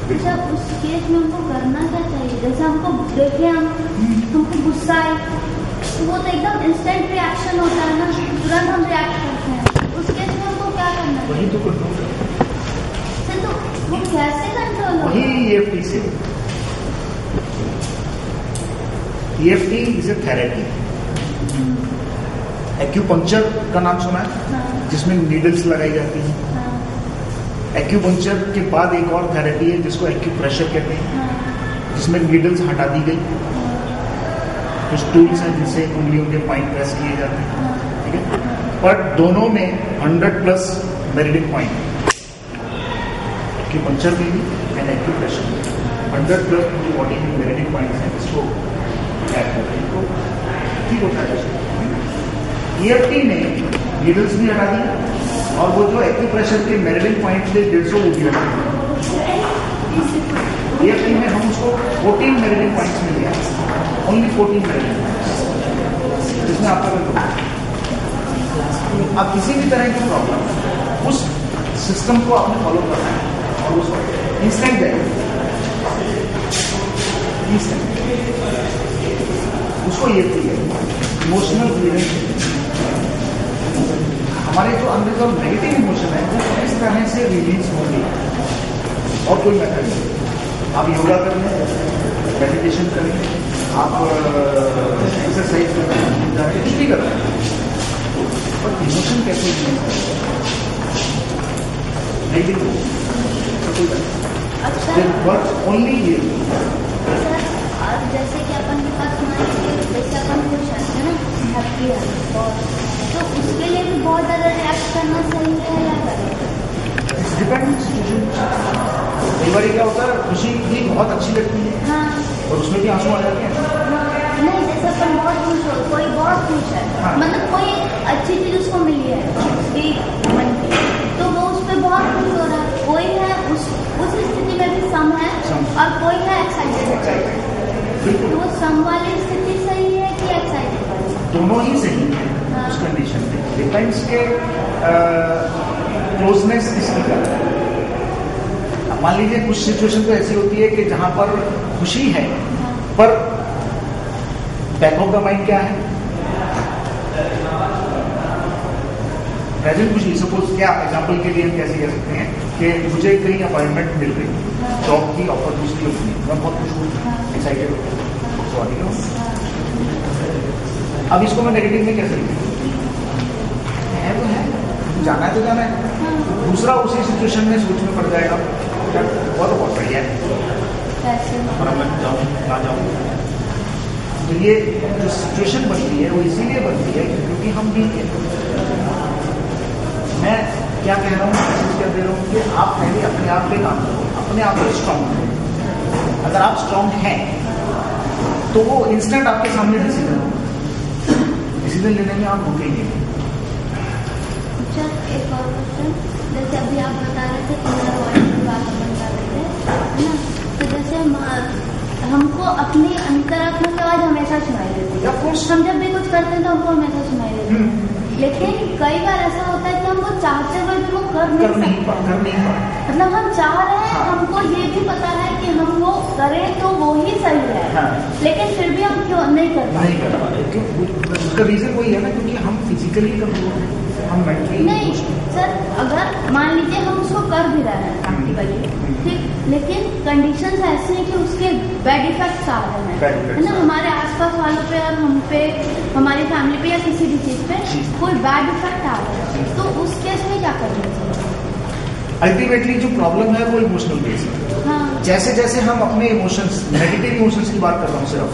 अच्छा, उस केस में हमको करना क्या चाहिए? जैसे हमको देखे हमको गुस्सा है तो वो तो एकदम इंस्टेंट रिएक्शन होता है ना, तुरंत हम रिएक्ट करते हैं। उस केस में हमको क्या करना है? वही तो कंट्रोल सर, तो वो कैसे कंट्रोल होगा? वही EFT से। EFT is a therapy. Acupuncture का नाम सुना है? हाँ। जिसमें नीडल्स लगाई जाती हैं। हाँ। एक्यूपंक्चर के बाद एक और थेरेपी है जिसको एक्यूप्रेशर कहते हैं, हाँ। जिसमें नीडल्स हटा दी गई, कुछ टूल्स हैं जिनसे उंगलियों के पॉइंट प्रेस किए जाते हैं, ठीक है। पर दोनों में 100+ मेरिडियन पॉइंट, एक्यूपंक्चर में भी एंड एक्यूप्रेशर में 100+ जो बॉडी में मेरिडियन पॉइंट्स हैं इसको ऐड करते हैं तो ठीक होता है। EFT ने नीडल्स भी हटा दी और वो जो एक्यूप्रेशर के मेरिडियन पॉइंट थे 150 वो भी हटा दिए। EFT में हम उसको 14 मेरिडियन पॉइंट्स मिल गया, ओनली 14 मेरिडियन पॉइंट्स, जिसमें आपका अब किसी भी तरह की प्रॉब्लम उस सिस्टम को आपने फॉलो करना है और उसको इंस्टेंट जाएगा, इंस्टेंट उसको EFT है इमोशनल फ्रीडम। हमारे जो अंदर जो नेगेटिव इमोशन है वो इस तरह से रिलीज होंगे और कोई मेथड नहीं। आप योगा करें, मेडिटेशन करें, आप एक्सरसाइज करें, कुछ भी करें, पर इमोशन कैसे नेगेटिव वर्क ओनली ये। जैसे कि अपन के पास जैसे अपन खुश रहते हैं ना, हैप्पी है, तो उसके लिए भी बहुत ज़्यादा रिएक्ट करना सही है या डिपेंड सिचुएशन। कई बार क्या होता है खुशी भी बहुत अच्छी लगती है, हाँ, और उसमें भी आंसू आ जाते हैं। नहीं, जैसे अपन बहुत खुश हो, कोई बहुत खुश है, हाँ। मतलब कोई अच्छी चीज उसको मिली है मन की, तो वो उस पर बहुत खुश हो रहा है। कोई है उस स्थिति में भी सम है और कोई है एक्साइटेड। तो वो सम वाली स्थिति सही है कि एक्साइटेड वाली? दोनों ही सही है। हाँ। उस कंडीशन में डिपेंड्स के क्लोजनेस किसकी करता है। मान लीजिए कुछ सिचुएशन तो ऐसी होती है कि जहां पर खुशी है, पर बैक ऑफ द माइंड क्या है, प्रेजेंट खुशी। सपोज क्या एग्जांपल के लिए हम कैसे कह सकते हैं कि मुझे कहीं अपॉइंटमेंट मिल रही, जॉब की ऑफर दूसरी होती है, मैं बहुत खुश हूँ, एक्साइटेड हूँ, सॉरी हूँ। अब इसको मैं नेगेटिव में कैसे लिखूँ? है तो है, जाना है तो जाना है। दूसरा उसी सिचुएशन में सोच में पड़ जाएगा, वो तो बहुत बढ़िया है, और मैं जाऊँ ना जाऊँ। तो ये जो सिचुएशन बनती है वो इसीलिए बनती है क्योंकि हम भी, मैं क्या कह रहा हूँ, मैसेज कर दे रहा हूँ कि आप पहले अपने आप पे काम करो, अपने आप को स्ट्रांग करो। अगर आप स्ट्रांग हैं तो वो इंस्टेंट आपके सामने डिसीजन लेने में आप रुकेंगे। अच्छा, एक और क्वेश्चन, जैसे अभी आप बता रहे थे इनर वर्ल्ड की बात बता रहे थे, है ना, तो जैसे हमको अपनी अंतरात्मा की आवाज हमेशा सुनाई देती है, हम जब भी कुछ करते हैं तो हमको हमेशा सुनाई देती है, लेकिन कई बार ऐसा होता है कि हम वो चाहते हुए भी वो कर नहीं सकते। मतलब हम चाह रहे हैं, हमको ये भी पता है कि हम वो करें तो वो ही सही है, हाँ। लेकिन फिर भी हम क्यों नहीं कर पा रहे? उसका रीजन वही है ना, क्योंकि हम फिजिकली कमजोर हैं, हम मेंटली नहीं। सर, अगर मान लीजिए हम उसको कर भी रहे हैं प्रैक्टिकली, ठीक, लेकिन कंडीशंस ऐसी हैं कि उसके बैड इफेक्ट्स आ रहे हैं, है ना, हमारे आसपास वालों पे और हम पे, हमारी फैमिली पे या किसी भी चीज पे कोई बैड इफेक्ट आ रहा है, तो उस केस में क्या करना चाहिए? अल्टीमेटली जो प्रॉब्लम है वो इमोशनल बेस है। हाँ। जैसे जैसे हम अपने इमोशंस, नेगेटिव इमोशंस की बात कर रहा हूँ सिर्फ,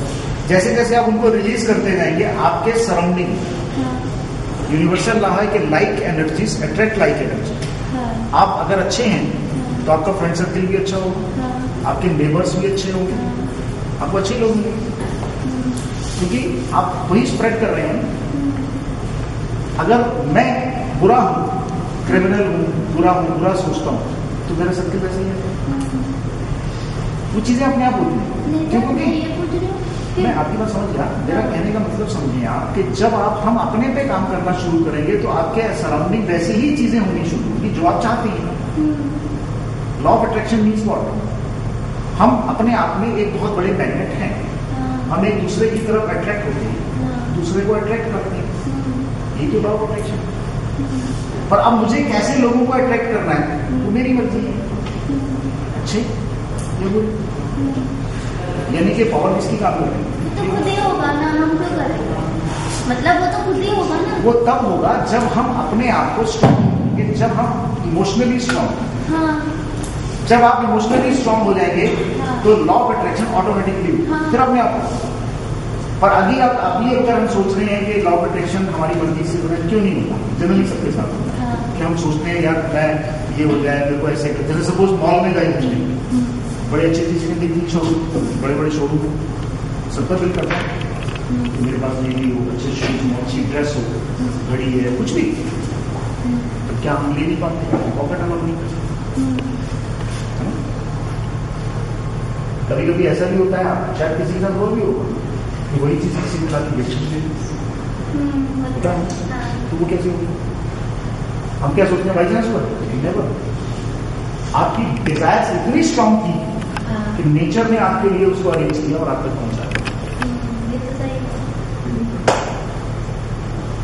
जैसे जैसे आप उनको रिलीज करते जाएंगे, आपके सराउंडिंग, यूनिवर्सल लॉ है कि like energies attract like energy. आप अगर अच्छे हैं तो आपका फ्रेंड सर्कल भी अच्छा होगा, आपके नेबर्स भी अच्छे होंगे, आपको अच्छे लोग मिलेंगे, क्योंकि आप वही स्प्रेड कर रहे हैं। अगर मैं बुरा हूँ, क्रिमिनल हूँ, बुरा सोचता हूँ, तो मेरा सर्कल वैसे ही है, वो चीजें अपने आप होती हैं। क्योंकि मैं आपकी बात समझ गया, मेरा कहने का मतलब समझिए आप कि जब हम अपने पे काम करना शुरू करेंगे तो आपके सराउंडिंग वैसी ही चीजें होनी शुरू होगी जो आप चाहती हैं। Law of attraction means what? हम अपने आप में एक बहुत बड़े मैग्नेट हैं। हम एक दूसरे की तरफ अट्रैक्ट होते हैं, दूसरे को अट्रैक्ट करते हैं। ये तो लॉ ऑफ अट्रैक्शन। पर अब मुझे कैसे लोगों को अट्रैक्ट करना है वो मेरी मर्जी है। अच्छे ये बोल, यानी कि पावर किसकी काम कर रही है? तो खुद ही होगा ना, हम क्यों करेंगे? मतलब वो तो खुद ही होगा ना। वो तब होगा जब हम अपने आप को स्ट्रॉन्ग होंगे, जब हम इमोशनली स्ट्रॉन्ग। हाँ। जब आप इमोशनली स्ट्रॉन्ग हो जाएंगे तो लॉ ऑफ अट्रैक्शन ऑटोमेटिकली फिर अपने आप। पर अभी अगर हम सोच रहे हैं कि लॉ ऑफ अट्रैक्शन हमारी मर्जी से होना, क्यों नहीं होता? जनरली सबके साथ होता है कि हम सोचते हैं यार मैं ये हो जाए, मेरे को ऐसे, जैसे सपोज मॉल में गए घूमने, बड़े अच्छी चीजें देखी, शोरूम, बड़े बड़े शोरूम, सबका दिल करता है मेरे पास ये भी हो, अच्छे शूज हो, अच्छी ड्रेस हो, घड़ी है, कुछ भी। तो क्या हम ले नहीं पाते? पॉकेट अलाउ नहीं कर सकते। कभी कभी ऐसा भी होता है, आप शायद किसी के साथ वो भी होगा कि वही चीज किसी के साथ होता है, तो वो कैसे होगी? हम क्या सोचते हैं बाई चांस पर? नेवर। आपकी डिजायर्स इतनी स्ट्रांग थी कि नेचर ने आपके लिए उसको अरेंज किया और आप तक पहुंचा।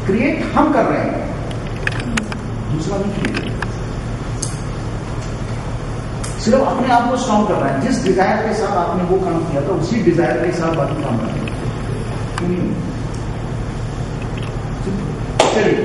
क्रिएट हम कर रहे हैं, दूसरा भी क्रिएट। सिर्फ अपने आप को स्ट्रॉन्ग कर रहा है। जिस डिजायर के साथ आपने वो काम किया था उसी डिजायर के साथ बाकी काम कर रहे हैं। चलिए